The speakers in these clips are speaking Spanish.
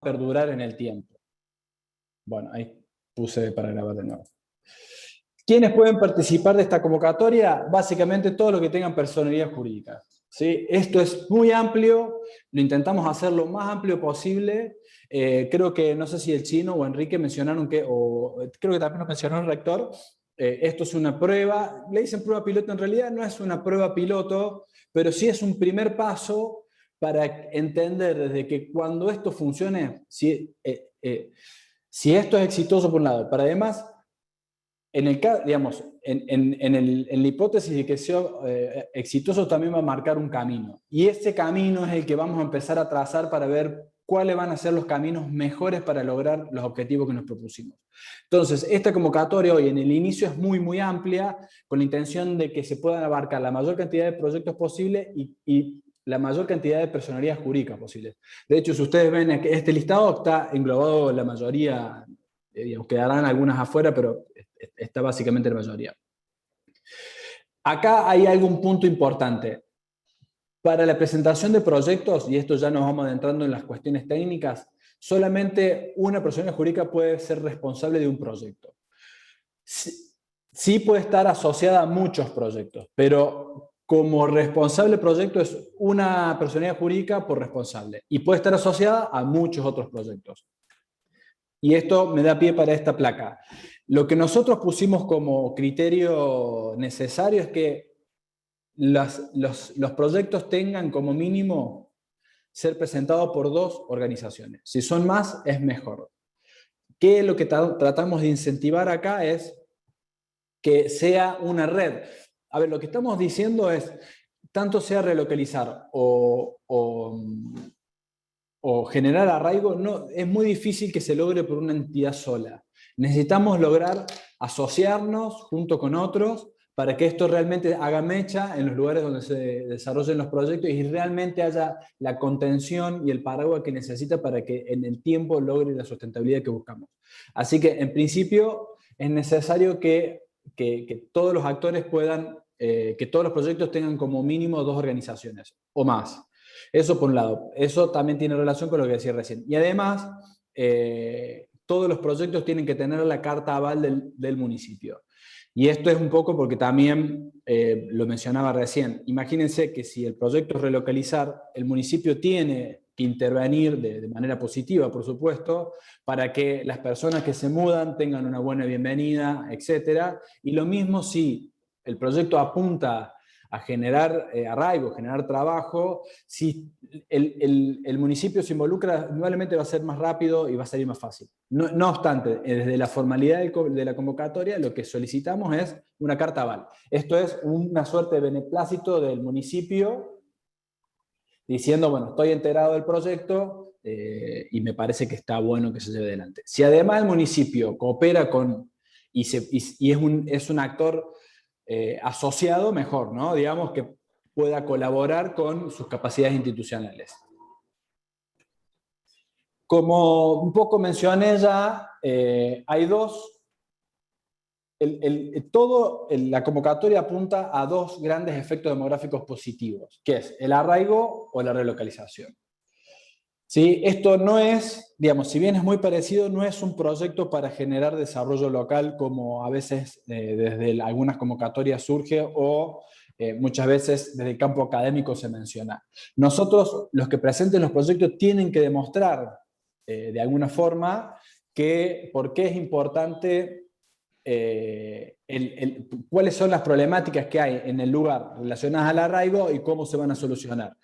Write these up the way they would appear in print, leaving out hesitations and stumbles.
perdurar en el tiempo. Bueno, ahí puse para grabar de nuevo. ¿Quiénes pueden participar de esta convocatoria? Básicamente todos los que tengan personalidad jurídica. ¿Sí? Esto es muy amplio, lo intentamos hacer lo más amplio posible. Creo que, no sé si el Chino o Enrique mencionaron que, o creo que también lo mencionó el rector, esto es una prueba, le dicen prueba piloto, en realidad no es una prueba piloto, pero sí es un primer paso para entender desde que cuando esto funcione, si esto es exitoso por un lado, para además, digamos, en la hipótesis de que sea exitoso también va a marcar un camino. Y ese camino es el que vamos a empezar a trazar para ver cuáles van a ser los caminos mejores para lograr los objetivos que nos propusimos. Entonces, esta convocatoria hoy en el inicio es muy, muy amplia, con la intención de que se puedan abarcar la mayor cantidad de proyectos posible y la mayor cantidad de personalidades jurídicas posibles. De hecho, si ustedes ven este listado, está englobado la mayoría, digamos, quedarán algunas afuera, pero está básicamente la mayoría. Acá hay algún punto importante. Para la presentación de proyectos, y esto ya nos vamos adentrando en las cuestiones técnicas, solamente una persona jurídica puede ser responsable de un proyecto. Sí puede estar asociada a muchos proyectos, pero como responsable del proyecto es una personalidad jurídica por responsable y puede estar asociada a muchos otros proyectos. Y esto me da pie para esta placa. Lo que nosotros pusimos como criterio necesario es que los proyectos tengan como mínimo ser presentados por 2 organizaciones. Si son más, es mejor. ¿Qué es lo que tratamos de incentivar acá? Es que sea una red. A ver, lo que estamos diciendo es, tanto sea relocalizar o generar arraigo, no, es muy difícil que se logre por una entidad sola. Necesitamos lograr asociarnos junto con otros para que esto realmente haga mecha en los lugares donde se desarrollen los proyectos y realmente haya la contención y el paraguas que necesita para que en el tiempo logre la sustentabilidad que buscamos. Así que en principio es necesario que todos los actores puedan, que todos los proyectos tengan como mínimo 2 organizaciones o más. Eso por un lado. Eso también tiene relación con lo que decía recién. Y además, todos los proyectos tienen que tener la carta aval del municipio. Y esto es un poco porque también lo mencionaba recién. Imagínense que si el proyecto es relocalizar, el municipio tiene que intervenir de manera positiva, por supuesto, para que las personas que se mudan tengan una buena bienvenida, etc. Y lo mismo si el proyecto apunta a generar arraigo, generar trabajo, si el municipio se involucra, probablemente va a ser más rápido y va a salir más fácil. No obstante, desde la formalidad de la convocatoria, lo que solicitamos es una carta aval. Esto es una suerte de beneplácito del municipio diciendo, bueno, estoy enterado del proyecto y me parece que está bueno que se lleve adelante. Si además el municipio coopera con y es un actor asociado, mejor, ¿no? Digamos que pueda colaborar con sus capacidades institucionales. Como un poco mencioné ya, hay dos. La convocatoria apunta a 2 grandes efectos demográficos positivos, que es el arraigo o la relocalización. ¿Sí? Esto no es, digamos, si bien es muy parecido, no es un proyecto para generar desarrollo local como a veces desde algunas convocatorias surge o muchas veces desde el campo académico se menciona. Nosotros, los que presenten los proyectos, tienen que demostrar de alguna forma por qué es importante, cuáles son las problemáticas que hay en el lugar relacionadas al arraigo y cómo se van a solucionar.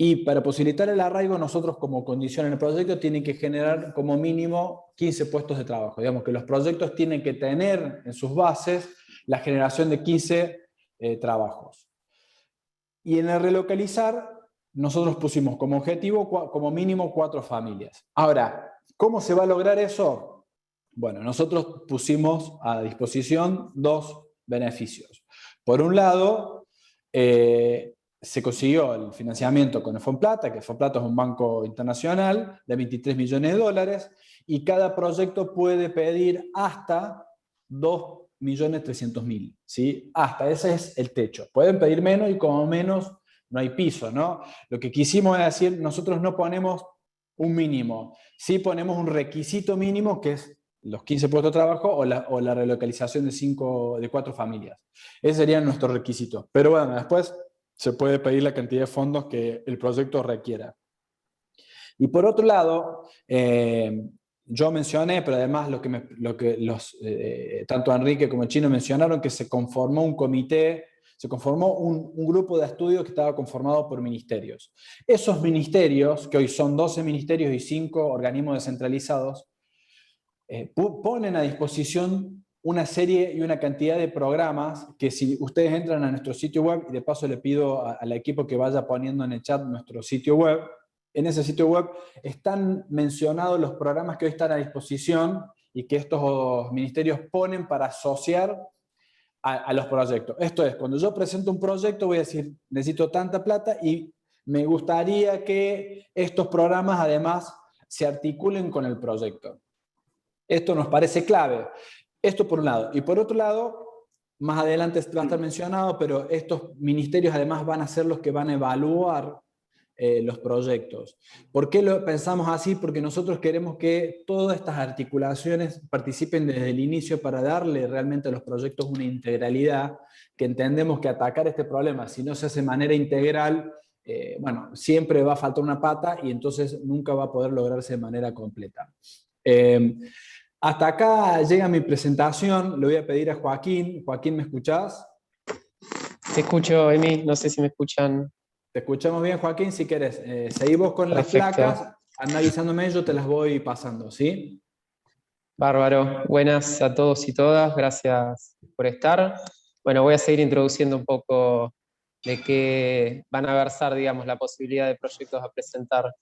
Y para posibilitar el arraigo, nosotros como condición en el proyecto tienen que generar como mínimo 15 puestos de trabajo. Digamos que los proyectos tienen que tener en sus bases la generación de 15 trabajos. Y en el relocalizar, nosotros pusimos como objetivo como mínimo 4 familias. Ahora, ¿cómo se va a lograr eso? Bueno, nosotros pusimos a disposición 2 beneficios. Por un lado, se consiguió el financiamiento con el Fonplata, que el Fonplata es un banco internacional de 23 millones de dólares, y cada proyecto puede pedir hasta 2.300.000, ¿sí? Hasta, ese es el techo. Pueden pedir menos y como menos no hay piso, ¿no? Lo que quisimos es decir, nosotros no ponemos un mínimo. Sí ponemos un requisito mínimo que es los 15 puestos de trabajo o la relocalización de 4 familias. Ese sería nuestro requisito. Pero bueno, después se puede pedir la cantidad de fondos que el proyecto requiera. Y por otro lado, yo mencioné, pero además tanto Enrique como el Chino mencionaron que se conformó un comité, se conformó un grupo de estudio que estaba conformado por ministerios. Esos ministerios, que hoy son 12 ministerios y 5 organismos descentralizados, ponen a disposición una serie y una cantidad de programas que si ustedes entran a nuestro sitio web, y de paso le pido al equipo que vaya poniendo en el chat nuestro sitio web, en ese sitio web están mencionados los programas que hoy están a disposición y que estos ministerios ponen para asociar a los proyectos. Esto es, cuando yo presento un proyecto voy a decir, necesito tanta plata y me gustaría que estos programas además se articulen con el proyecto. Esto nos parece clave. Esto por un lado. Y por otro lado, más adelante va a estar mencionado, pero estos ministerios además van a ser los que van a evaluar los proyectos. ¿Por qué lo pensamos así? Porque nosotros queremos que todas estas articulaciones participen desde el inicio para darle realmente a los proyectos una integralidad, que entendemos que atacar este problema, si no se hace de manera integral, bueno, siempre va a faltar una pata y entonces nunca va a poder lograrse de manera completa. Hasta acá llega mi presentación, le voy a pedir a Joaquín. Joaquín, ¿me escuchás? Te escucho, Emi, no sé si me escuchan. Te escuchamos bien, Joaquín, si querés. Seguí vos con las Perfecto. placas, anda avisándome, yo te las voy pasando, ¿sí? Bárbaro. Buenas a todos y todas, gracias por estar. Bueno, voy a seguir introduciendo un poco de qué van a versar, digamos, la posibilidad de proyectos a presentar.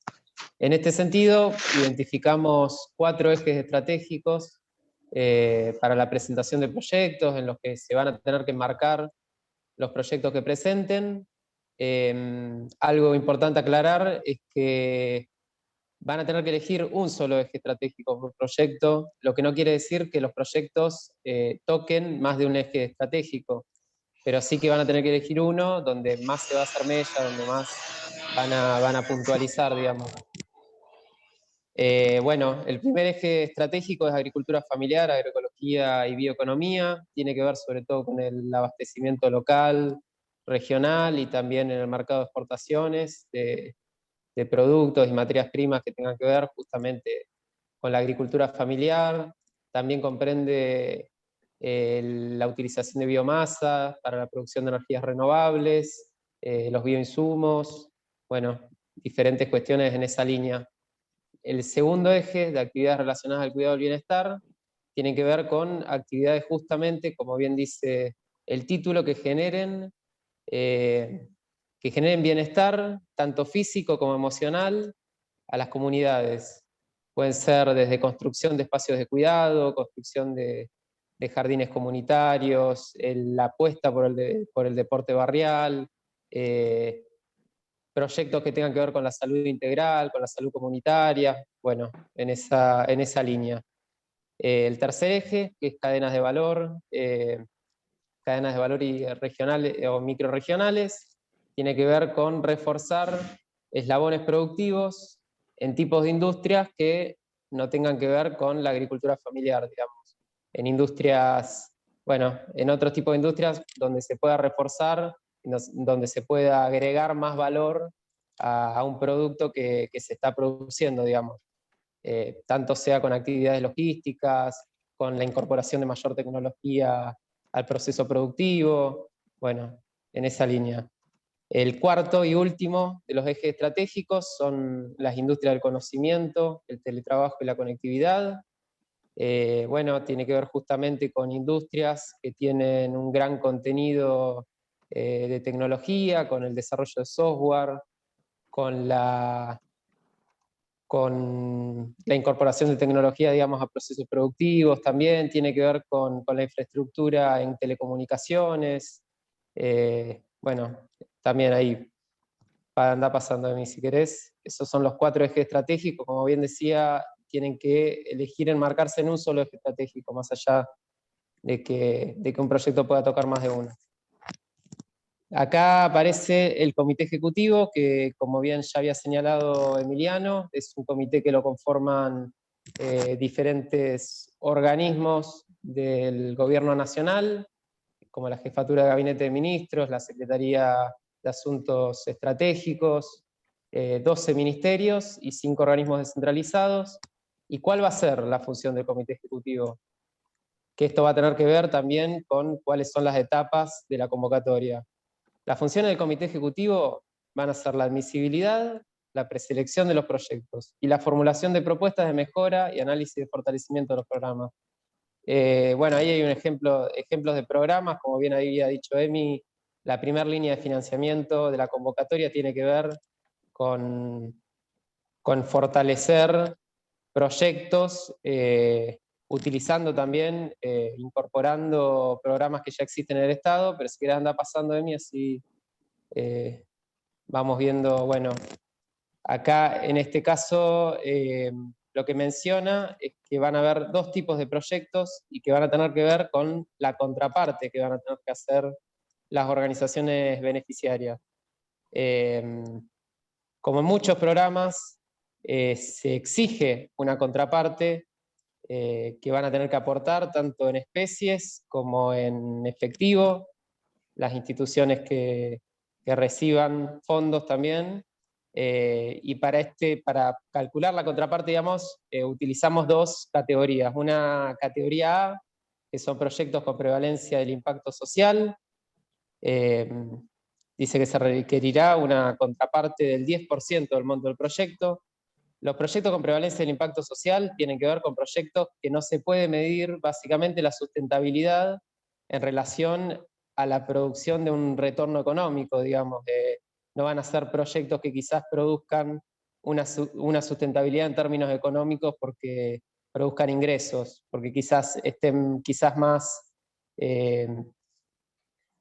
En este sentido, identificamos 4 ejes estratégicos para la presentación de proyectos en los que se van a tener que enmarcar los proyectos que presenten. Algo importante aclarar es que van a tener que elegir un solo eje estratégico por proyecto, lo que no quiere decir que los proyectos toquen más de un eje estratégico, pero sí que van a tener que elegir uno donde más se va a hacer mella, donde más van a puntualizar, digamos. Bueno, el primer eje estratégico es agricultura familiar, agroecología y bioeconomía. Tiene que ver sobre todo con el abastecimiento local, regional y también en el mercado de exportaciones de productos y materias primas que tengan que ver justamente con la agricultura familiar. También comprende la utilización de biomasa para la producción de energías renovables, los bioinsumos, bueno, diferentes cuestiones en esa línea. El segundo eje de actividades relacionadas al cuidado del bienestar tiene que ver con actividades justamente, como bien dice el título, que generen bienestar, tanto físico como emocional, a las comunidades. Pueden ser desde construcción de espacios de cuidado, construcción de jardines comunitarios, la apuesta por el deporte barrial, proyectos que tengan que ver con la salud integral, con la salud comunitaria, bueno, en esa línea. El tercer eje, que es cadenas de valor y regionales o microrregionales, tiene que ver con reforzar eslabones productivos en tipos de industrias que no tengan que ver con la agricultura familiar, digamos. En industrias, bueno, en otros tipos de industrias donde se pueda reforzar, donde se pueda agregar más valor a un producto que se está produciendo, digamos. Tanto sea con actividades logísticas, con la incorporación de mayor tecnología al proceso productivo, bueno, en esa línea. El cuarto y último de los ejes estratégicos son las industrias del conocimiento, el teletrabajo y la conectividad. Bueno, tiene que ver justamente con industrias que tienen un gran contenido de tecnología, con el desarrollo de software, con la incorporación de tecnología, digamos, a procesos productivos también, tiene que ver con la infraestructura en telecomunicaciones. Bueno, también ahí anda pasando de mí si querés. Esos son los 4 ejes estratégicos, como bien decía, tienen que elegir enmarcarse en un solo eje estratégico, más allá de que un proyecto pueda tocar más de uno. Acá aparece el comité ejecutivo, que como bien ya había señalado Emiliano, es un comité que lo conforman diferentes organismos del gobierno nacional, como la Jefatura de Gabinete de Ministros, la Secretaría de Asuntos Estratégicos, 12 ministerios y 5 organismos descentralizados. ¿Y cuál va a ser la función del comité ejecutivo? Que esto va a tener que ver también con cuáles son las etapas de la convocatoria. Las funciones del comité ejecutivo van a ser la admisibilidad, la preselección de los proyectos y la formulación de propuestas de mejora y análisis de fortalecimiento de los programas. Bueno, ahí hay ejemplos de programas, como bien había dicho Emi, la primera línea de financiamiento de la convocatoria tiene que ver con fortalecer proyectos, utilizando también, incorporando programas que ya existen en el Estado, pero si querés anda pasando Emi, así vamos viendo, bueno, acá en este caso lo que menciona es que van a haber 2 tipos de proyectos y que van a tener que ver con la contraparte que van a tener que hacer las organizaciones beneficiarias. Como en muchos programas, se exige una contraparte que van a tener que aportar tanto en especies como en efectivo, las instituciones que reciban fondos también. Y para calcular la contraparte, digamos, utilizamos 2 categorías. Una categoría A, que son proyectos con prevalencia del impacto social. Dice que se requerirá una contraparte del 10% del monto del proyecto. Los proyectos con prevalencia del impacto social tienen que ver con proyectos que no se puede medir básicamente la sustentabilidad en relación a la producción de un retorno económico, digamos. No van a ser proyectos que quizás produzcan una sustentabilidad en términos económicos porque produzcan ingresos, porque quizás estén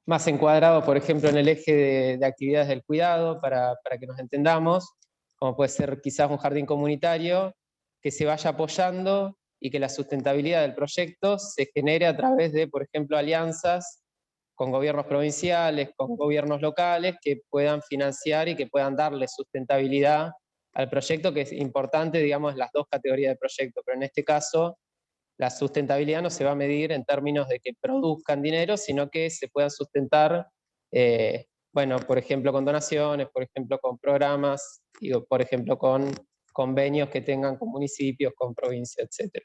más encuadrados, por ejemplo, en el eje de actividades del cuidado, para que nos entendamos, como puede ser quizás un jardín comunitario, que se vaya apoyando y que la sustentabilidad del proyecto se genere a través de, por ejemplo, alianzas con gobiernos provinciales, con gobiernos locales, que puedan financiar y que puedan darle sustentabilidad al proyecto, que es importante, digamos, las 2 categorías de proyecto, pero en este caso la sustentabilidad no se va a medir en términos de que produzcan dinero, sino que se puedan sustentar, bueno, por ejemplo, con donaciones, por ejemplo, con programas, por ejemplo, con convenios que tengan con municipios, con provincias, etc.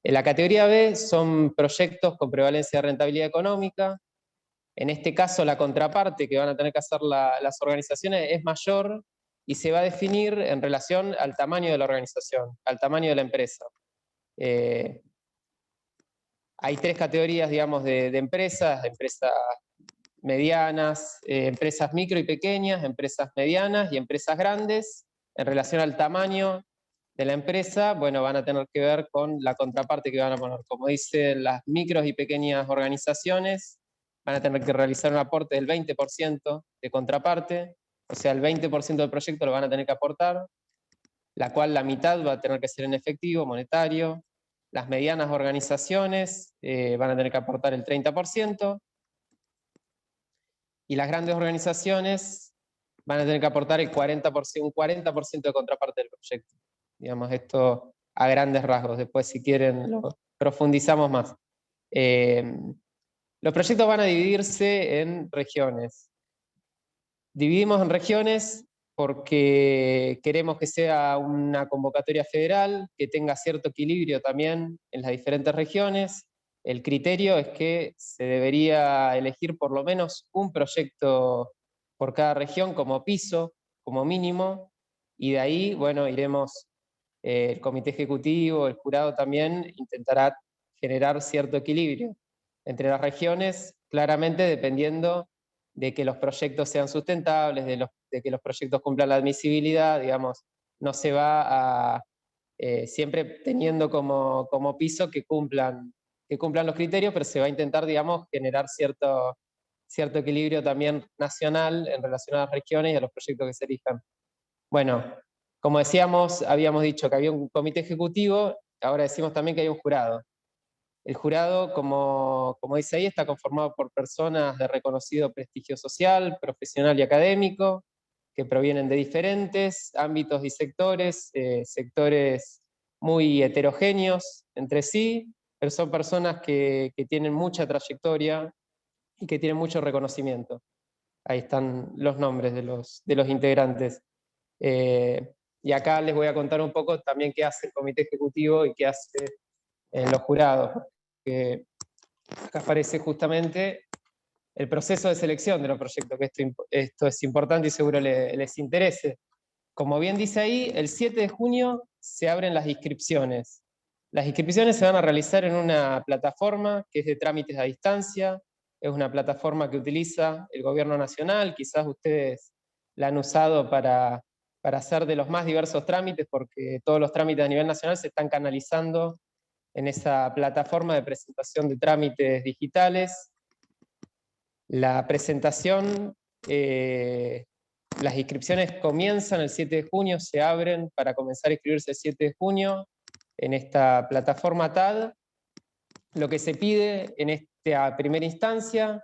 En la categoría B son proyectos con prevalencia de rentabilidad económica. En este caso, la contraparte que van a tener que hacer las organizaciones es mayor y se va a definir en relación al tamaño de la organización, al tamaño de la empresa. Hay 3 categorías, digamos, de empresas medianas, empresas micro y pequeñas, empresas medianas y empresas grandes. En relación al tamaño de la empresa, bueno, van a tener que ver con la contraparte que van a poner. Como dicen, las micros y pequeñas organizaciones van a tener que realizar un aporte del 20% de contraparte, o sea, el 20% del proyecto lo van a tener que aportar, la cual la mitad va a tener que ser en efectivo, monetario. Las medianas organizaciones van a tener que aportar el 30%, y las grandes organizaciones van a tener que aportar el 40%, un 40% de contraparte del proyecto. Digamos, esto a grandes rasgos. Después, si quieren, lo profundizamos más. Los proyectos van a dividirse en regiones. Dividimos en regiones porque queremos que sea una convocatoria federal, que tenga cierto equilibrio también en las diferentes regiones. El criterio es que se debería elegir por lo menos un proyecto por cada región como piso, como mínimo, y de ahí, bueno, iremos, el comité ejecutivo, el jurado también intentará generar cierto equilibrio entre las regiones, claramente dependiendo de que los proyectos sean sustentables, de que los proyectos cumplan la admisibilidad, digamos, no se va a, siempre teniendo como piso que cumplan los criterios, pero se va a intentar, digamos, generar cierto equilibrio también nacional en relación a las regiones y a los proyectos que se elijan. Bueno, como decíamos, habíamos dicho que había un comité ejecutivo, ahora decimos también que hay un jurado. El jurado, como dice ahí, está conformado por personas de reconocido prestigio social, profesional y académico, que provienen de diferentes ámbitos y sectores, sectores muy heterogéneos entre sí, pero son personas que tienen mucha trayectoria y que tienen mucho reconocimiento. Ahí están los nombres de los integrantes. Y acá les voy a contar un poco también qué hace el comité ejecutivo y qué hace los jurados. Acá aparece justamente el proceso de selección de los proyectos, que esto es importante y seguro les interese. Como bien dice ahí, el 7 de junio se abren las inscripciones. Las inscripciones se van a realizar en una plataforma que es de trámites a distancia, es una plataforma que utiliza el gobierno nacional, quizás ustedes la han usado para hacer de los más diversos trámites, porque todos los trámites a nivel nacional se están canalizando en esa plataforma de presentación de trámites digitales. La presentación, las inscripciones comienzan el 7 de junio, se abren para comenzar a inscribirse el 7 de junio en esta plataforma TAD. Lo que se pide en esta primera instancia,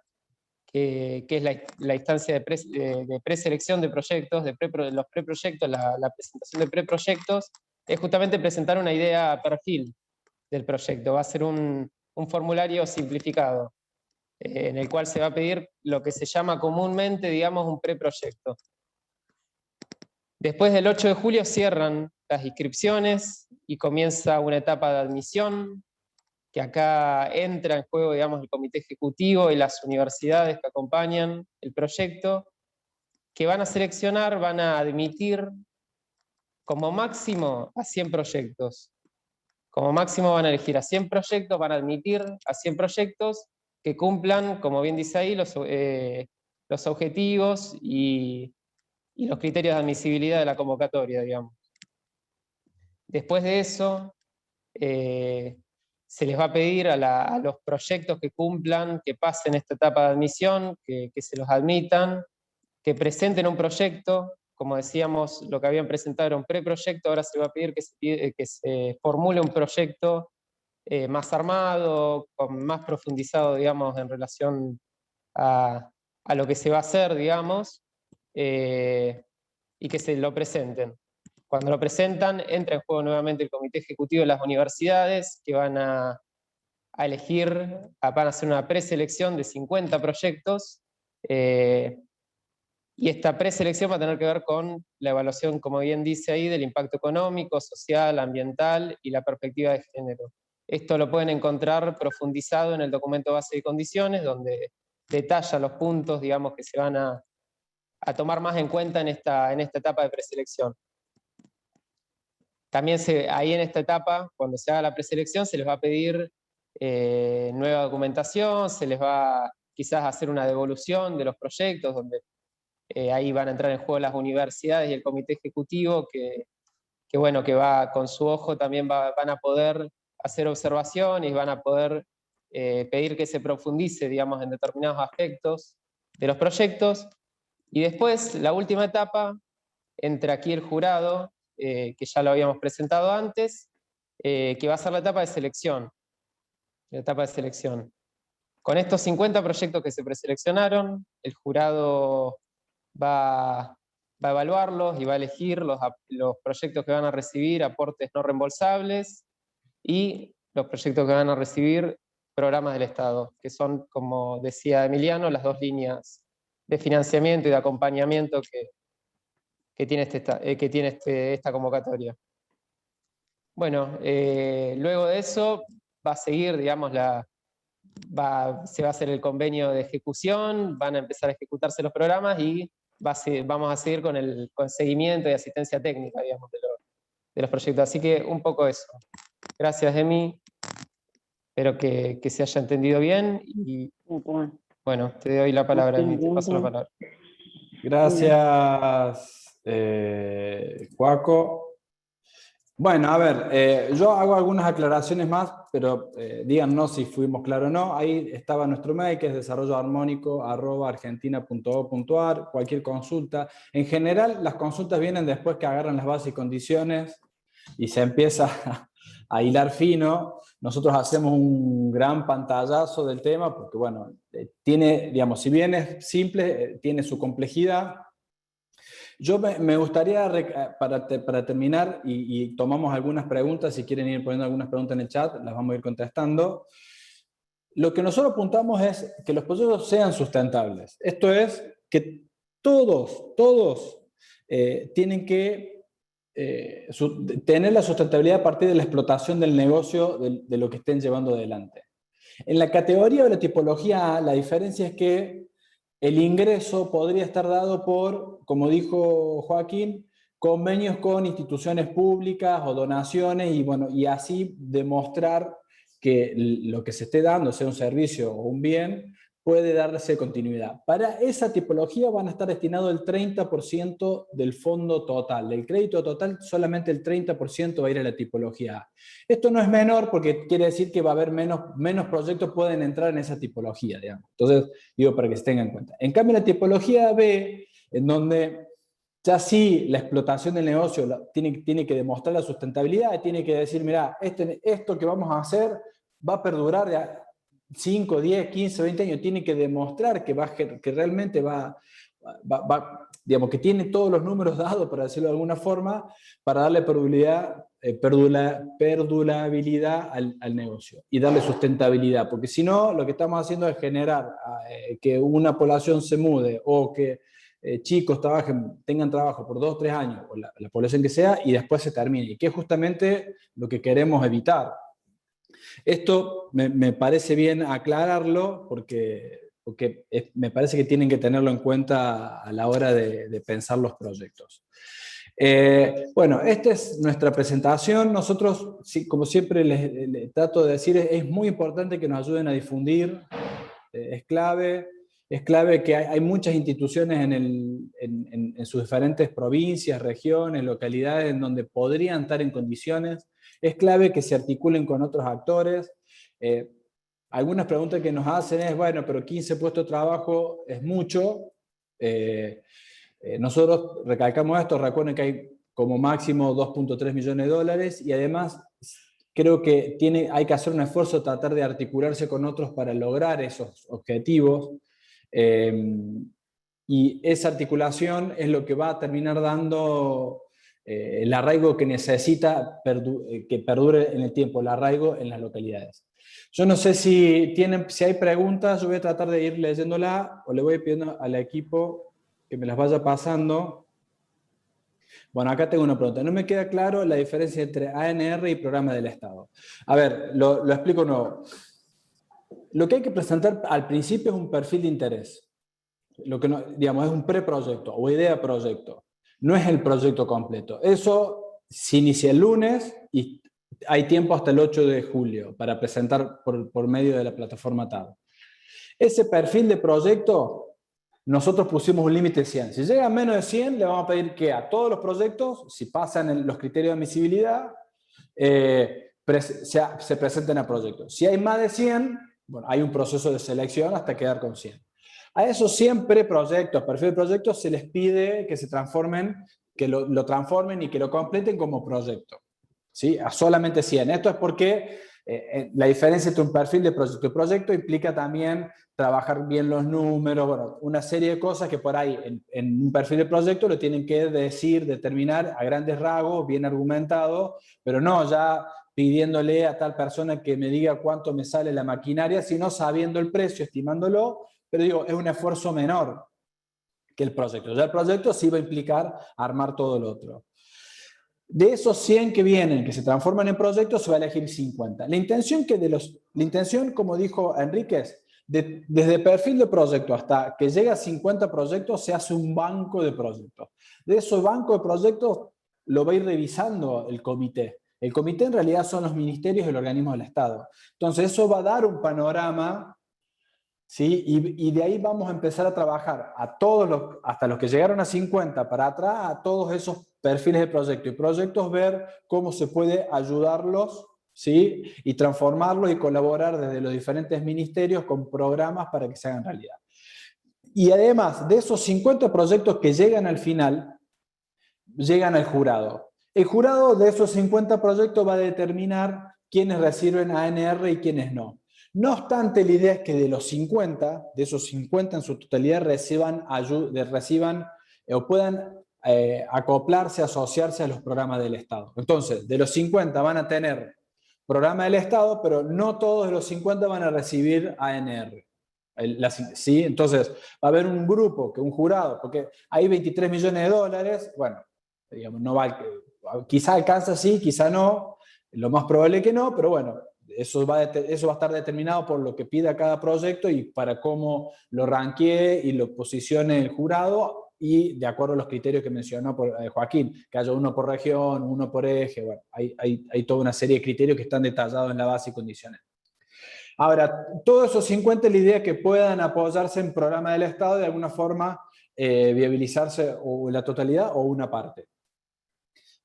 que es la instancia de preselección de proyectos, los preproyectos, la presentación de preproyectos, es justamente presentar una idea perfil del proyecto. Va a ser un formulario simplificado, en el cual se va a pedir lo que se llama comúnmente, digamos, un preproyecto. Después del 8 de julio cierran las inscripciones y comienza una etapa de admisión, que acá entra en juego, digamos, el comité ejecutivo y las universidades que acompañan el proyecto, que van a seleccionar, van a admitir como máximo a 100 proyectos. Como máximo van a elegir a 100 proyectos, van a admitir a 100 proyectos que cumplan, como bien dice ahí, los objetivos y los criterios de admisibilidad de la convocatoria, digamos. Después de eso, se les va a pedir a los proyectos que cumplan, que pasen esta etapa de admisión, que se los admitan, que presenten un proyecto. Como decíamos, lo que habían presentado era un preproyecto, ahora se va a pedir que se formule un proyecto más armado, más profundizado, digamos, en relación a lo que se va a hacer, digamos, y que se lo presenten. Cuando lo presentan, entra en juego nuevamente el comité ejecutivo de las universidades, que van a elegir, van a hacer una preselección de 50 proyectos, y esta preselección va a tener que ver con la evaluación, como bien dice ahí, del impacto económico, social, ambiental y la perspectiva de género. Esto lo pueden encontrar profundizado en el documento base de condiciones, donde detalla los puntos, digamos, que se van a tomar más en cuenta en esta etapa de preselección. También ahí en esta etapa, cuando se haga la preselección, se les va a pedir nueva documentación, se les va quizás a hacer una devolución de los proyectos, donde ahí van a entrar en juego las universidades y el comité ejecutivo, que bueno, que va con su ojo también van a poder hacer observaciones y van a poder pedir que se profundice, digamos, en determinados aspectos de los proyectos. Y después, la última etapa, entra aquí el jurado, que ya lo habíamos presentado antes, que va a ser la etapa de selección. La etapa de selección. Con estos 50 proyectos que se preseleccionaron, el jurado va a evaluarlos y va a elegir los proyectos que van a recibir aportes no reembolsables y los proyectos que van a recibir programas del Estado, que son, como decía Emiliano, las dos líneas de financiamiento y de acompañamiento que tiene esta convocatoria. Bueno, luego de eso va a seguir, digamos, se va a hacer el convenio de ejecución, van a empezar a ejecutarse los programas y vamos a seguir con el seguimiento y asistencia técnica, digamos, de los proyectos. Así que un poco eso. Gracias, Emi. Espero que se haya entendido bien. Y bueno, te doy la palabra, Emi. Te paso la palabra. Gracias, Joaco. Bueno, a ver, yo hago algunas aclaraciones más, pero díganos si fuimos claros o no. Ahí estaba nuestro mail, que es desarrolloarmónico@argentina.gov.ar. Cualquier consulta. En general, las consultas vienen después que agarran las bases y condiciones y se empieza a hilar fino. nosotros hacemos un gran pantallazo del tema porque, bueno, tiene, digamos, si bien es simple, tiene su complejidad. Yo me gustaría, para terminar, y tomamos algunas preguntas, si quieren ir poniendo algunas preguntas en el chat, las vamos a ir contestando. Lo que nosotros apuntamos es que los proyectos sean sustentables. Esto es que todos tienen que tener la sustentabilidad a partir de la explotación del negocio de lo que estén llevando adelante. En la categoría de la tipología A, la diferencia es que el ingreso podría estar dado por, como dijo Joaquín, convenios con instituciones públicas o donaciones, y, bueno, y así demostrar que lo que se esté dando, sea un servicio o un bien, puede darse continuidad. Para esa tipología van a estar destinados el 30% del fondo total. Del crédito total, solamente el 30% va a ir a la tipología A. Esto no es menor porque quiere decir que va a haber menos proyectos pueden entrar en esa tipología, digamos. Entonces, digo para que se tengan en cuenta. En cambio, la tipología B, en donde ya sí la explotación del negocio tiene que demostrar la sustentabilidad, tiene que decir, mira, esto que vamos a hacer va a perdurar de 5, 10, 15, 20 años, tiene que demostrar que realmente digamos, que tiene todos los números dados, para decirlo de alguna forma, para darle perdurabilidad al negocio y darle sustentabilidad, porque si no, lo que estamos haciendo es generar que una población se mude o que chicos tengan trabajo por 2 o 3 años, o la población que sea, y después se termine, y que es justamente lo que queremos evitar. Esto me parece bien aclararlo porque me parece que tienen que tenerlo en cuenta a la hora de pensar los proyectos. Bueno, esta es nuestra presentación. Nosotros, como siempre les trato de decir, es muy importante que nos ayuden a difundir, es clave que hay muchas instituciones en sus diferentes provincias, regiones, localidades, en donde podrían estar en condiciones. Es clave que se articulen con otros actores. Algunas preguntas que nos hacen es, bueno, pero 15 puestos de trabajo es mucho. Nosotros recalcamos esto, recuerden que hay como máximo 2.3 millones de dólares, y además creo que hay que hacer un esfuerzo, tratar de articularse con otros para lograr esos objetivos. Y esa articulación es lo que va a terminar dando el arraigo que necesita que perdure en el tiempo, el arraigo en las localidades. Yo no sé si hay preguntas, yo voy a tratar de ir leyéndola, o le voy pidiendo al equipo que me las vaya pasando. Bueno, acá tengo una pregunta. No me queda claro la diferencia entre ANR y programa del Estado. A ver, lo explico de nuevo. Lo que hay que presentar al principio es un perfil de interés. Lo que digamos, es un preproyecto o idea proyecto. No es el proyecto completo. Eso se inicia el lunes y hay tiempo hasta el 8 de julio para presentar por medio de la plataforma TAD. Ese perfil de proyecto, nosotros pusimos un límite de 100. Si llega a menos de 100, le vamos a pedir que a todos los proyectos, si pasan los criterios de admisibilidad, se presenten a proyectos. Si hay más de 100, bueno, hay un proceso de selección hasta quedar con 100. A esos 100 preproyectos, perfil de proyectos, se les pide que se transformen, que lo transformen y que lo completen como proyecto. ¿Sí? A solamente 100. Esto es porque la diferencia entre un perfil de proyecto y proyecto implica también trabajar bien los números, bueno, una serie de cosas que por ahí en un perfil de proyecto lo tienen que determinar a grandes rasgos, bien argumentado, pero no ya pidiéndole a tal persona que me diga cuánto me sale la maquinaria, sino sabiendo el precio, estimándolo, pero digo, es un esfuerzo menor que el proyecto. Ya el proyecto sí va a implicar armar todo lo otro. De esos 100 que vienen, que se transforman en proyectos, se va a elegir 50. La intención, como dijo Enríquez, desde perfil de proyecto hasta que llega a 50 proyectos, se hace un banco de proyectos. De esos bancos de proyectos lo va a ir revisando el comité. El comité en realidad son los ministerios y los organismos del Estado. Entonces eso va a dar un panorama, ¿sí? Y de ahí vamos a empezar a trabajar hasta los que llegaron a 50 para atrás, a todos esos perfiles de proyecto y proyectos, ver cómo se puede ayudarlos, ¿sí? Y transformarlos y colaborar desde los diferentes ministerios con programas para que se hagan realidad. Y además de esos 50 proyectos que llegan al final, llegan al jurado. El jurado de esos 50 proyectos va a determinar quiénes reciben ANR y quiénes no. No obstante, la idea es que de esos 50 en su totalidad reciban o puedan acoplarse, asociarse a los programas del Estado. Entonces, de los 50 van a tener programa del Estado, pero no todos de los 50 van a recibir ANR. ¿Sí? Entonces, va a haber un grupo, un jurado, porque hay 23 millones de dólares, bueno, digamos, no va, quizá alcanza sí, quizá no, lo más probable es que no, pero bueno, eso va a estar determinado por lo que pida cada proyecto y para cómo lo ranquee y lo posicione el jurado y de acuerdo a los criterios que mencionó Joaquín, que haya uno por región, uno por eje, bueno, hay toda una serie de criterios que están detallados en la base y condiciones. Ahora, todos esos 50, la idea es que puedan apoyarse en programa del Estado de alguna forma, viabilizarse o la totalidad o una parte.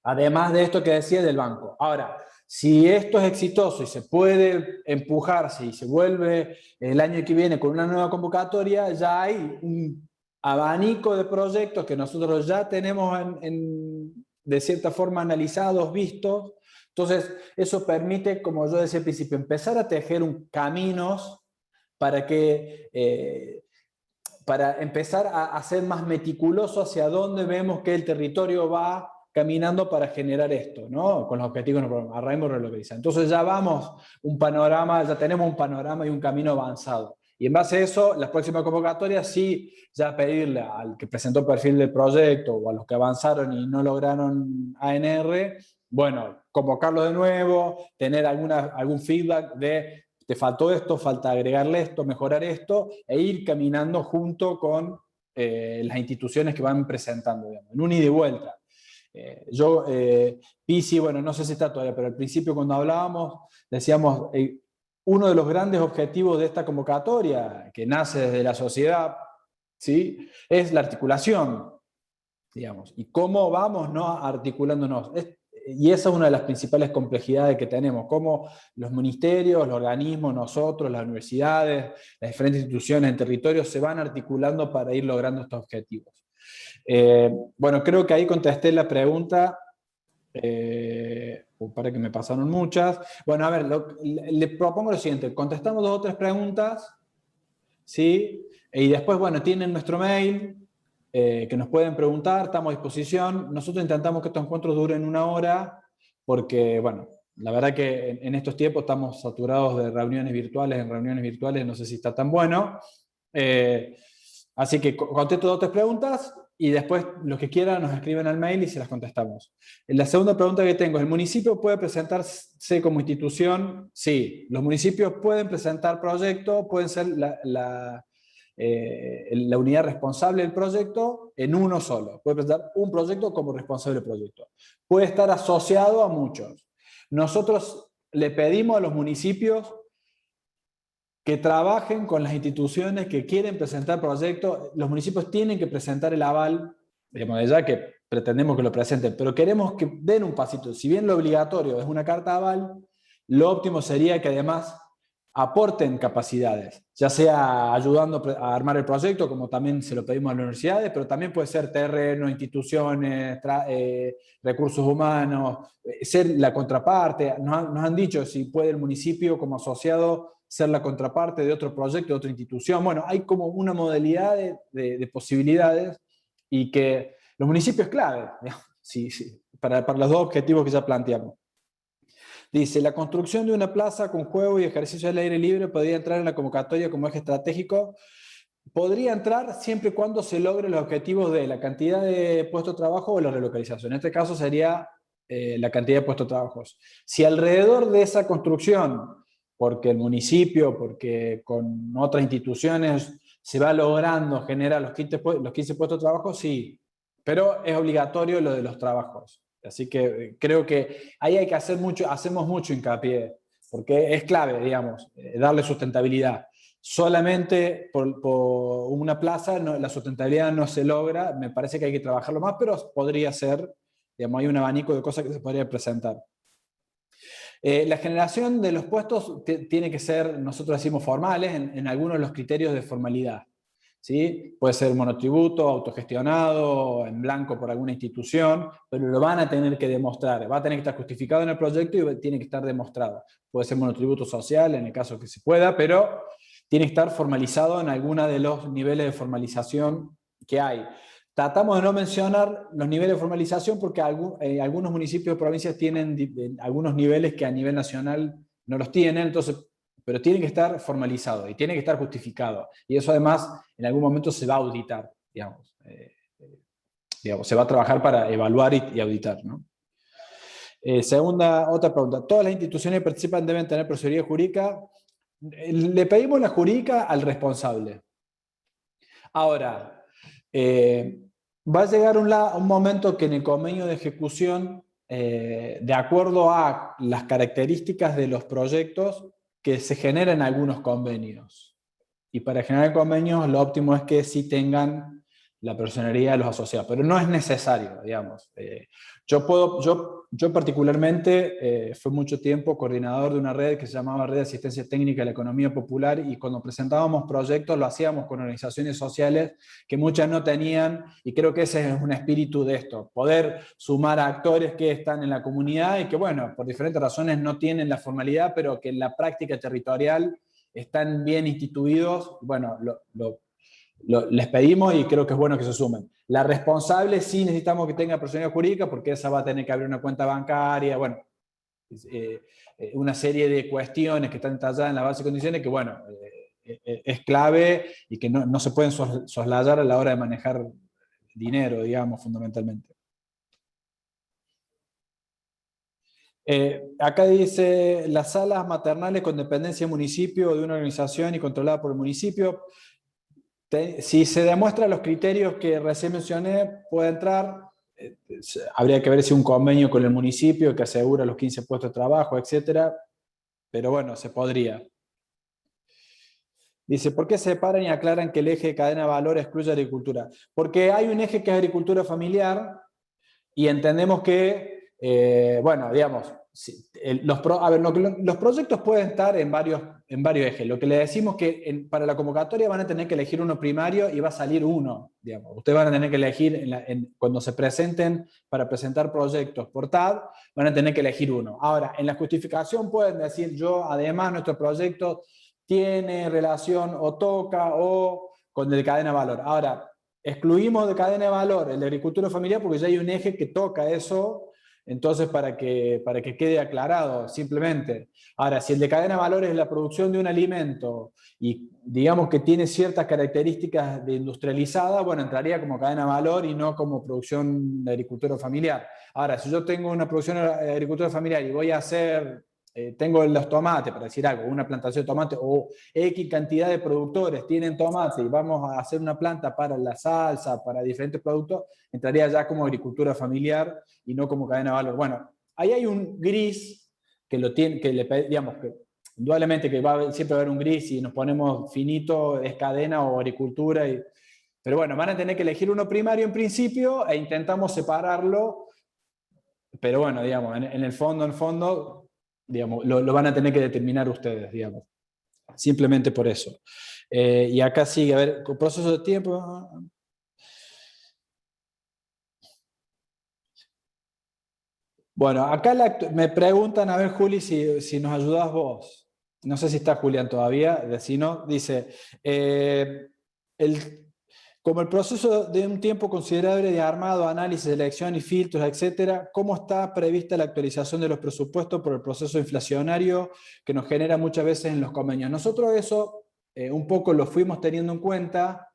Además de esto que decía del banco. Ahora, si esto es exitoso y se puede empujarse y se vuelve el año que viene con una nueva convocatoria, ya hay un abanico de proyectos que nosotros ya tenemos de cierta forma analizados, vistos. Entonces, eso permite, como yo decía al principio, empezar a tejer caminos para para empezar a ser más meticuloso hacia dónde vemos que el territorio va caminando para generar esto, ¿no? Con los objetivos del programa, arraigamos y relocalizar. Entonces ya tenemos un panorama y un camino avanzado. Y en base a eso, las próximas convocatorias sí, ya pedirle al que presentó el perfil del proyecto o a los que avanzaron y no lograron ANR, bueno, convocarlo de nuevo, tener algún feedback de te faltó esto, falta agregarle esto, mejorar esto, e ir caminando junto con las instituciones que van presentando, digamos, en un ida y vuelta. Pisi, bueno, no sé si está todavía, pero al principio cuando hablábamos, decíamos, uno de los grandes objetivos de esta convocatoria, que nace desde la sociedad, ¿sí?, es la articulación, digamos, y cómo vamos, ¿no?, articulándonos. Y esa es una de las principales complejidades que tenemos, cómo los ministerios, los organismos, nosotros, las universidades, las diferentes instituciones en territorio se van articulando para ir logrando estos objetivos. Bueno, creo que ahí contesté la pregunta, para que me pasaron muchas. Bueno, a ver, le propongo lo siguiente, contestamos 2 o 3 preguntas, ¿sí? Y después, bueno, tienen nuestro mail, que nos pueden preguntar, estamos a disposición. Nosotros intentamos que estos encuentros duren 1 hora, porque, bueno, la verdad que en estos tiempos estamos saturados de reuniones virtuales, no sé si está tan bueno. Así que contesto 2 o 3 preguntas y después los que quieran nos escriben al mail y se las contestamos. La segunda pregunta que tengo, ¿el municipio puede presentarse como institución? Sí, los municipios pueden presentar proyectos, pueden ser la unidad responsable del proyecto en uno solo. Puede presentar un proyecto como responsable del proyecto. Puede estar asociado a muchos. Nosotros le pedimos a los municipios que trabajen con las instituciones que quieren presentar proyectos. Los municipios tienen que presentar el aval, digamos, de ya que pretendemos que lo presenten, pero queremos que den un pasito. Si bien lo obligatorio es una carta de aval, lo óptimo sería que además aporten capacidades, ya sea ayudando a armar el proyecto, como también se lo pedimos a las universidades, pero también puede ser terreno, instituciones, recursos humanos, ser la contraparte. Nos han dicho si puede el municipio como asociado ser la contraparte de otro proyecto, de otra institución. Bueno, hay como una modalidad de posibilidades y que los municipios es clave, sí, para los 2 objetivos que ya planteamos. Dice, la construcción de una plaza con juego y ejercicio al aire libre podría entrar en la convocatoria como eje estratégico. Podría entrar siempre y cuando se logren los objetivos de la cantidad de puestos de trabajo o la relocalización. En este caso sería la cantidad de puestos de trabajo. Si alrededor de esa construcción, porque el municipio, porque con otras instituciones se va logrando generar los 15 puestos de trabajo, sí, pero es obligatorio lo de los trabajos. Así que creo que ahí hay que hacemos mucho hincapié, porque es clave, digamos, darle sustentabilidad. Solamente por una plaza la sustentabilidad no se logra, me parece que hay que trabajarlo más, pero podría ser, digamos, hay un abanico de cosas que se podría presentar. La generación de los puestos tiene que ser, nosotros decimos formales, en algunos de los criterios de formalidad. ¿sí? Puede ser monotributo, autogestionado, en blanco por alguna institución, pero lo van a tener que demostrar. Va a tener que estar justificado en el proyecto y tiene que estar demostrado. Puede ser monotributo social en el caso que se pueda, pero tiene que estar formalizado en alguno de los niveles de formalización que hay. Tratamos de no mencionar los niveles de formalización porque algunos municipios o provincias tienen algunos niveles que a nivel nacional no los tienen, entonces, pero tienen que estar formalizados y tienen que estar justificados. Y eso además en algún momento se va a auditar, digamos. Se va a trabajar para evaluar y auditar, ¿no? Otra pregunta. ¿Todas las instituciones que participan deben tener personería jurídica? Le pedimos la jurídica al responsable. Ahora, va a llegar un momento que en el convenio de ejecución, de acuerdo a las características de los proyectos, que se generen algunos convenios. Y para generar convenios, lo óptimo es que sí tengan la personería de los asociados, pero no es necesario, digamos. Yo particularmente fui mucho tiempo coordinador de una red que se llamaba Red de Asistencia Técnica a la Economía Popular, y cuando presentábamos proyectos lo hacíamos con organizaciones sociales que muchas no tenían, y creo que ese es un espíritu de esto, poder sumar a actores que están en la comunidad y que, bueno, por diferentes razones no tienen la formalidad, pero que en la práctica territorial están bien instituidos. Bueno, les pedimos y creo que es bueno que se sumen. La responsable sí necesitamos que tenga personalidad jurídica porque esa va a tener que abrir una cuenta bancaria, bueno, una serie de cuestiones que están detalladas en la base de condiciones que, bueno, es clave y que no se pueden soslayar a la hora de manejar dinero, digamos, fundamentalmente. Acá dice, las salas maternales con dependencia del municipio o de una organización y controlada por el municipio. Si se demuestran los criterios que recién mencioné, puede entrar. Habría que ver si un convenio con el municipio que asegura los 15 puestos de trabajo, etc. Pero bueno, se podría. Dice, ¿por qué separan y aclaran que el eje de cadena de valor excluye agricultura? Porque hay un eje que es agricultura familiar y entendemos que, bueno, digamos, los proyectos pueden estar en varios ejes. Lo que le decimos que para la convocatoria van a tener que elegir uno primario y va a salir uno, digamos. Ustedes van a tener que elegir, cuando se presenten para presentar proyectos por TAD, van a tener que elegir uno. Ahora, en la justificación pueden decir, además, nuestro proyecto tiene relación o toca o con el de cadena de valor. Ahora, excluimos de cadena de valor el de agricultura familiar porque ya hay un eje que toca eso, entonces para que quede aclarado simplemente. Ahora, si el de cadena de valor es la producción de un alimento y digamos que tiene ciertas características de industrializada, bueno, entraría como cadena de valor y no como producción de agricultura familiar. Ahora, si yo tengo una producción de agricultura familiar y voy a hacer... tengo los tomates, para decir algo, una plantación de tomate, o X cantidad de productores tienen tomate y vamos a hacer una planta para la salsa, para diferentes productos, entraría ya como agricultura familiar y no como cadena de valor. Bueno, ahí hay un gris que lo tiene, digamos que indudablemente que siempre va a haber un gris y nos ponemos finito, es cadena o agricultura, pero bueno, van a tener que elegir uno primario en principio e intentamos separarlo, pero bueno, digamos, en el fondo, digamos, lo van a tener que determinar ustedes, digamos. Simplemente por eso. Y acá sigue, a ver, proceso de tiempo. Bueno, acá me preguntan, a ver, Juli, si nos ayudas vos. No sé si está Julián todavía, si no, dice, como el proceso de un tiempo considerable de armado, análisis, elección y filtros, etcétera, ¿cómo está prevista la actualización de los presupuestos por el proceso inflacionario que nos genera muchas veces en los convenios? Nosotros eso un poco lo fuimos teniendo en cuenta,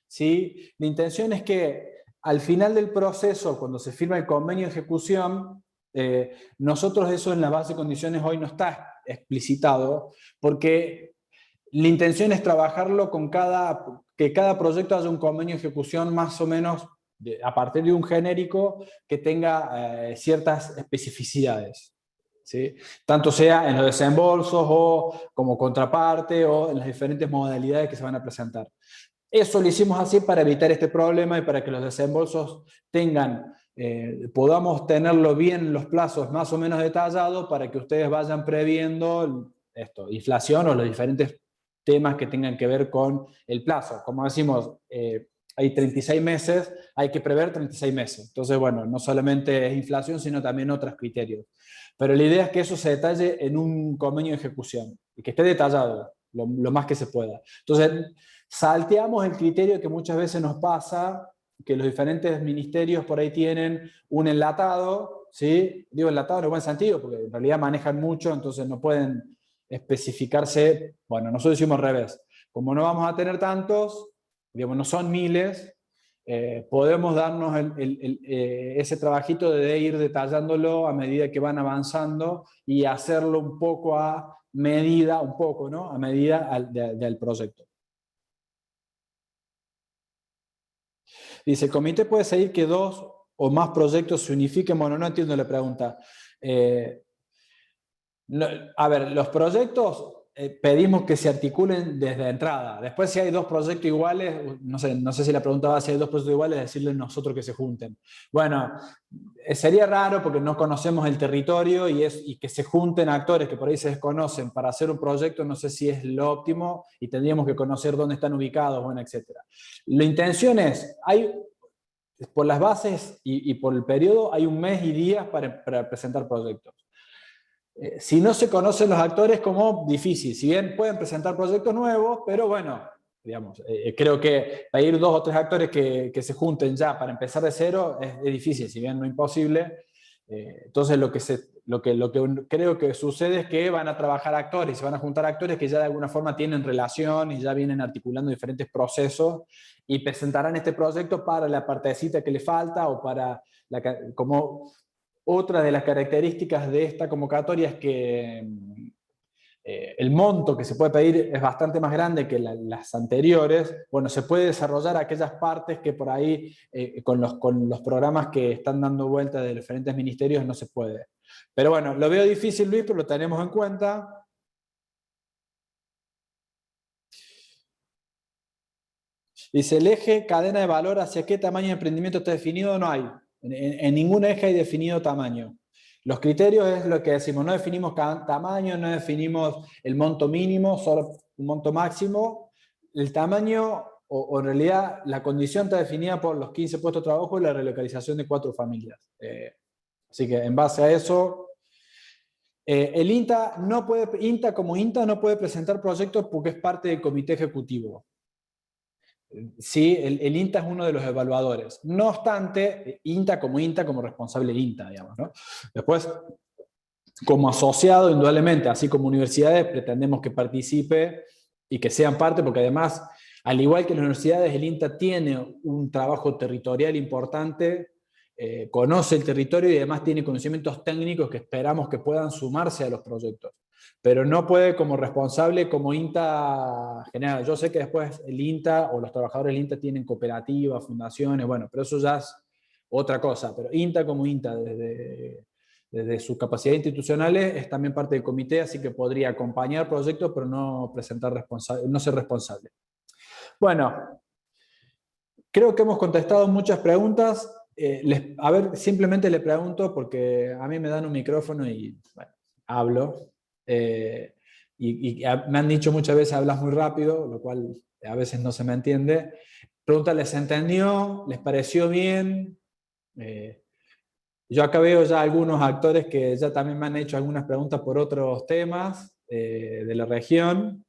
¿sí? La intención es que al final del proceso, cuando se firma el convenio de ejecución, nosotros eso en la base de condiciones hoy no está explicitado, porque la intención es trabajarlo que cada proyecto haya un convenio de ejecución más o menos a partir de un genérico que tenga ciertas especificidades, ¿sí? Tanto sea en los desembolsos o como contraparte o en las diferentes modalidades que se van a presentar. Eso lo hicimos así para evitar este problema y para que los desembolsos podamos tenerlo bien los plazos más o menos detallados para que ustedes vayan previendo inflación o los diferentes temas que tengan que ver con el plazo. Como decimos, hay 36 meses, hay que prever 36 meses. Entonces, bueno, no solamente es inflación, sino también otros criterios. Pero la idea es que eso se detalle en un convenio de ejecución y que esté detallado lo más que se pueda. Entonces, salteamos el criterio que muchas veces nos pasa, que los diferentes ministerios por ahí tienen un enlatado, ¿sí? Digo enlatado en el buen sentido, porque en realidad manejan mucho, entonces no pueden especificarse. Bueno, nosotros decimos al revés. Como no vamos a tener tantos, digamos, no son miles, podemos darnos ese trabajito de ir detallándolo a medida que van avanzando y hacerlo un poco a medida, un poco, ¿no? A medida del proyecto. Dice, el comité puede seguir que 2 o más proyectos se unifiquen. Bueno, no entiendo la pregunta. A ver, los proyectos pedimos que se articulen desde entrada. Después, si hay 2 proyectos iguales, no sé si la pregunta va a ser si hay 2 proyectos iguales, decirles nosotros que se junten. Bueno, sería raro porque no conocemos el territorio y que se junten actores que por ahí se desconocen para hacer un proyecto, no sé si es lo óptimo y tendríamos que conocer dónde están ubicados, bueno, etc. La intención es, por las bases y por el periodo, hay 1 mes y días para presentar proyectos. Si no se conocen los actores, como difícil. Si bien pueden presentar proyectos nuevos, pero bueno, digamos, creo que pedir 2 o 3 actores que se junten ya para empezar de cero es difícil, si bien no imposible. Entonces lo que creo que sucede es que van a trabajar actores, se van a juntar actores que ya de alguna forma tienen relación y ya vienen articulando diferentes procesos y presentarán este proyecto para la partecita que le falta o para como otra de las características de esta convocatoria es que el monto que se puede pedir es bastante más grande que las anteriores. Bueno, se puede desarrollar aquellas partes que por ahí con los programas que están dando vuelta de diferentes ministerios no se puede. Pero bueno, lo veo difícil, Luis, pero lo tenemos en cuenta. Dice, el eje cadena de valor, ¿hacia qué tamaño de emprendimiento está definido? No hay. En ningún eje hay definido tamaño. Los criterios es lo que decimos, no definimos tamaño, no definimos el monto mínimo, solo un monto máximo. El tamaño, o en realidad la condición está definida por los 15 puestos de trabajo y la relocalización de 4 familias. Así que en base a eso, el INTA como INTA no puede presentar proyectos porque es parte del comité ejecutivo. Sí, el INTA es uno de los evaluadores. No obstante, INTA como responsable de INTA, digamos, ¿no? Después, como asociado, indudablemente, así como universidades, pretendemos que participe y que sean parte, porque además, al igual que las universidades, el INTA tiene un trabajo territorial importante, conoce el territorio y además tiene conocimientos técnicos que esperamos que puedan sumarse a los proyectos. Pero no puede como responsable, como INTA general. Yo sé que después el INTA o los trabajadores del INTA tienen cooperativas, fundaciones, bueno, pero eso ya es otra cosa. Pero INTA como INTA, desde sus capacidades institucionales, es también parte del comité, así que podría acompañar proyectos, pero no ser responsable. Bueno, creo que hemos contestado muchas preguntas. A ver, simplemente le pregunto, porque a mí me dan un micrófono y bueno, hablo. Me han dicho muchas veces hablas muy rápido, lo cual a veces no se me entiende. Pregunta, ¿les entendió? ¿Les pareció bien? Yo acá veo ya algunos actores que ya también me han hecho algunas preguntas por otros temas de la región.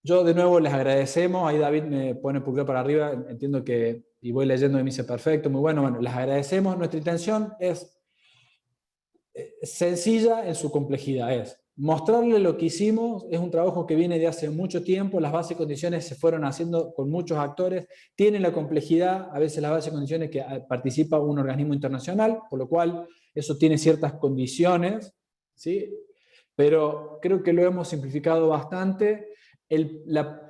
Yo de nuevo les agradecemos, ahí David me pone pulgar para arriba, entiendo que, y voy leyendo y me dice perfecto, muy bueno, les agradecemos. Nuestra intención es sencilla en su complejidad, es mostrarle lo que hicimos, es un trabajo que viene de hace mucho tiempo, las bases y condiciones se fueron haciendo con muchos actores, tienen la complejidad, a veces las bases y condiciones que participa un organismo internacional, por lo cual eso tiene ciertas condiciones, ¿sí? Pero creo que lo hemos simplificado bastante. La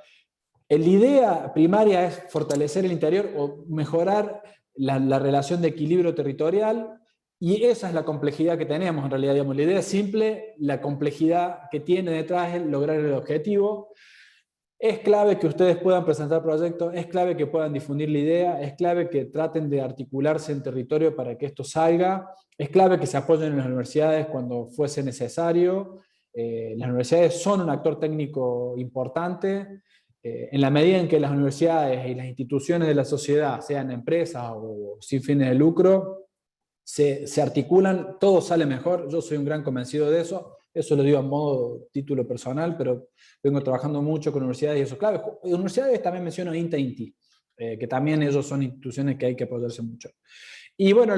idea primaria es fortalecer el interior o mejorar la relación de equilibrio territorial, y esa es la complejidad que tenemos en realidad. Digamos, la idea es simple, la complejidad que tiene detrás es lograr el objetivo. Es clave que ustedes puedan presentar proyectos, es clave que puedan difundir la idea, es clave que traten de articularse en territorio para que esto salga, es clave que se apoyen en las universidades cuando fuese necesario. las universidades son un actor técnico importante, en la medida en que las universidades y las instituciones de la sociedad, sean empresas o sin fines de lucro, se articulan, todo sale mejor. Yo soy un gran convencido de eso. Eso lo digo a modo título personal, pero vengo trabajando mucho con universidades y eso. Claro, universidades también menciono INTA-INTI, que también ellos son instituciones que hay que apoyarse mucho. Y bueno,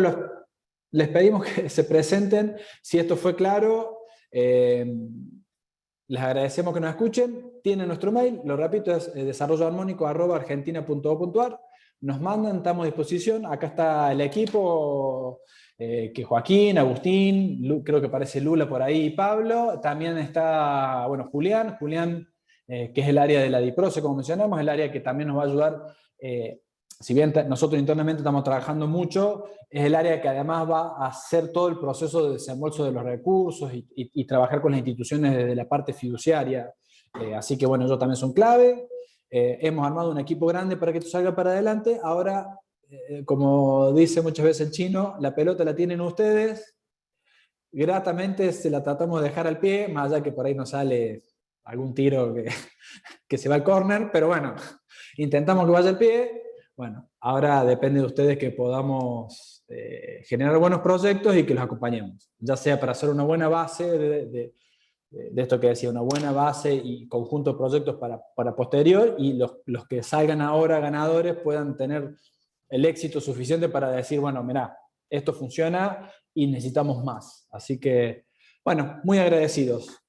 les pedimos que se presenten, si esto fue claro. Les agradecemos que nos escuchen. Tienen nuestro mail, lo repito, es desarrolloarmónico@argentina.gov.ar. Nos mandan, estamos a disposición. Acá está el equipo, que Joaquín, Agustín, creo que aparece Lula por ahí, y Pablo. También está, bueno, Julián, que es el área de la DIPROCE, como mencionamos, el área que también nos va a ayudar. Si bien nosotros internamente estamos trabajando mucho, es el área que además va a hacer todo el proceso de desembolso de los recursos y trabajar con las instituciones desde la parte fiduciaria. Así que bueno, ellos también son clave. Hemos armado un equipo grande para que esto salga para adelante. Ahora, como dice muchas veces el chino, la pelota la tienen ustedes. Gratamente se la tratamos de dejar al pie, más allá que por ahí nos sale algún tiro que se va al córner, pero bueno, intentamos que vaya al pie. Bueno, ahora depende de ustedes que podamos generar buenos proyectos y que los acompañemos, ya sea para hacer una buena base de esto que decía, una buena base y conjunto de proyectos para posterior, y los que salgan ahora ganadores puedan tener el éxito suficiente para decir, bueno, mirá, esto funciona y necesitamos más. Así que, bueno, muy agradecidos.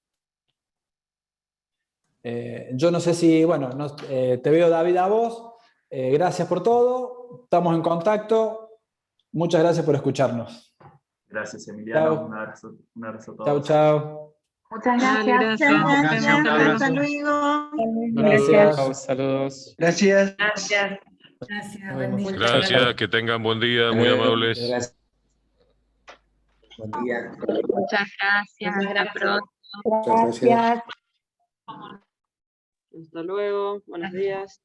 Yo no sé si, bueno, te veo, David, a vos. Gracias por todo. Estamos en contacto. Muchas gracias por escucharnos. Gracias, Emiliano. Chao. Un abrazo a Chao, todos. chao. Muchas Dale, gracias. gracias. Hasta luego. Gracias. Saludos. Gracias. Gracias. Nos vemos. Gracias, que tengan buen día, muy amables. Gracias. Buen día. Muchas gracias. Hasta pronto. Muchas gracias. Hasta luego. Buenos días.